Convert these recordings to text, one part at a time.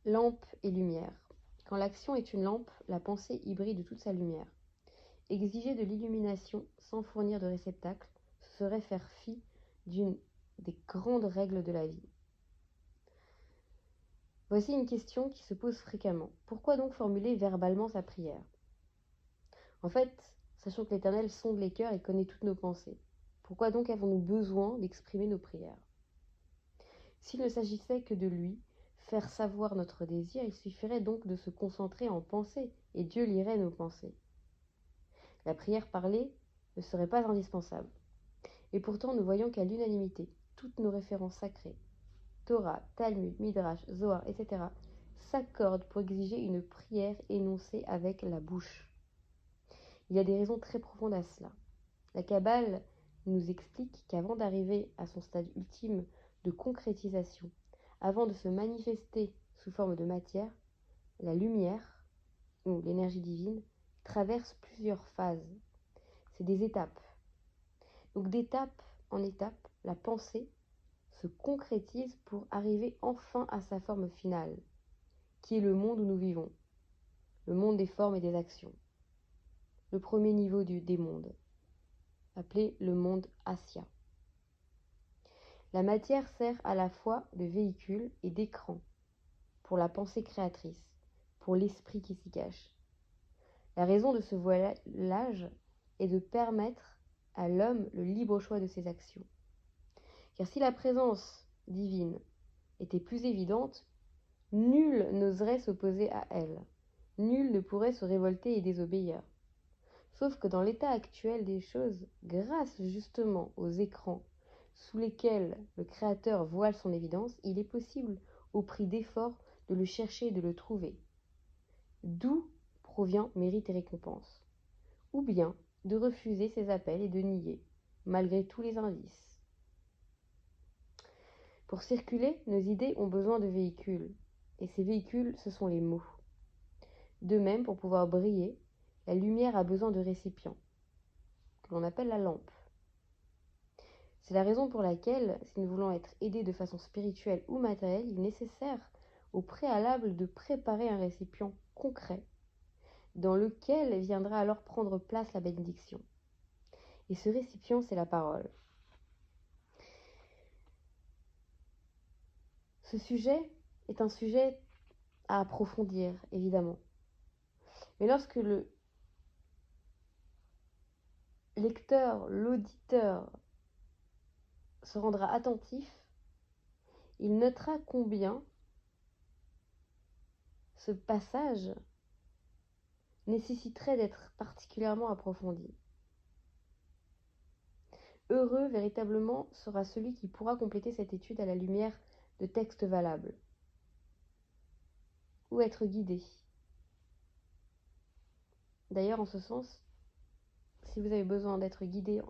Lampe et lumière. Quand l'action est une lampe, la pensée hybride toute sa lumière. Exiger de l'illumination sans fournir de réceptacle, ce serait faire fi d'une des grandes règles de la vie. Voici une question qui se pose fréquemment. Pourquoi donc formuler verbalement sa prière? En fait, sachant que l'Éternel sonde les cœurs et connaît toutes nos pensées, pourquoi donc avons-nous besoin d'exprimer nos prières? S'il ne s'agissait que de lui, faire savoir notre désir, il suffirait donc de se concentrer en pensée, et Dieu lirait nos pensées. La prière parlée ne serait pas indispensable. Et pourtant, nous voyons qu'à l'unanimité, toutes nos références sacrées, Torah, Talmud, Midrash, Zohar, etc., s'accordent pour exiger une prière énoncée avec la bouche. Il y a des raisons très profondes à cela. La Kabbale nous explique qu'avant d'arriver à son stade ultime de concrétisation, avant de se manifester sous forme de matière, la lumière, ou l'énergie divine, traverse plusieurs phases. C'est des étapes. Donc d'étape en étape, la pensée se concrétise pour arriver enfin à sa forme finale, qui est le monde où nous vivons, le monde des formes et des actions. Le premier niveau des mondes, appelé le monde Asya. La matière sert à la fois de véhicule et d'écran pour la pensée créatrice, pour l'esprit qui s'y cache. La raison de ce voilage est de permettre à l'homme le libre choix de ses actions. Car si la présence divine était plus évidente, nul n'oserait s'opposer à elle. Nul ne pourrait se révolter et désobéir. Sauf que dans l'état actuel des choses, grâce justement aux écrans sous lesquels le Créateur voile son évidence, il est possible, au prix d'efforts, de le chercher et de le trouver. D'où provient mérite et récompense. Ou bien de refuser ses appels et de nier, malgré tous les indices. Pour circuler, nos idées ont besoin de véhicules, et ces véhicules, ce sont les mots. De même, pour pouvoir briller, la lumière a besoin de récipients, que l'on appelle la lampe. C'est la raison pour laquelle, si nous voulons être aidés de façon spirituelle ou matérielle, il est nécessaire au préalable de préparer un récipient concret, dans lequel viendra alors prendre place la bénédiction. Et ce récipient, c'est la parole. Ce sujet est un sujet à approfondir, évidemment. Mais lorsque le lecteur, l'auditeur, se rendra attentif, il notera combien ce passage nécessiterait d'être particulièrement approfondi. Heureux véritablement sera celui qui pourra compléter cette étude à la lumière de textes valables, ou être guidé. D'ailleurs, en ce sens, si vous avez besoin d'être guidé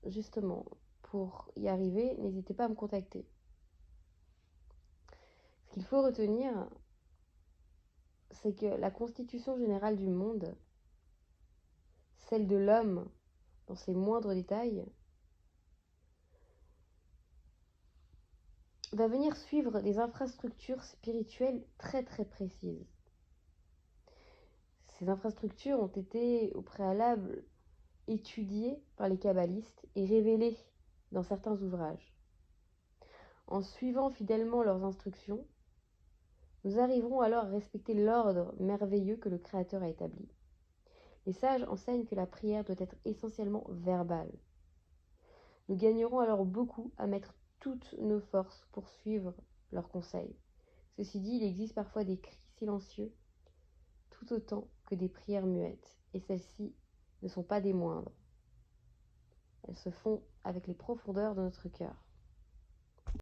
justement pour y arriver, n'hésitez pas à me contacter. Ce qu'il faut retenir, c'est que la constitution générale du monde, celle de l'homme dans ses moindres détails, va venir suivre des infrastructures spirituelles très très précises. Ces infrastructures ont été au préalable étudiées par les kabbalistes et révélées dans certains ouvrages. En suivant fidèlement leurs instructions, nous arriverons alors à respecter l'ordre merveilleux que le Créateur a établi. Les sages enseignent que la prière doit être essentiellement verbale. Nous gagnerons alors beaucoup à mettre toutes nos forces pour suivre leurs conseils. Ceci dit, il existe parfois des cris silencieux tout autant que des prières muettes, et celles-ci ne sont pas des moindres. Elles se font avec les profondeurs de notre cœur.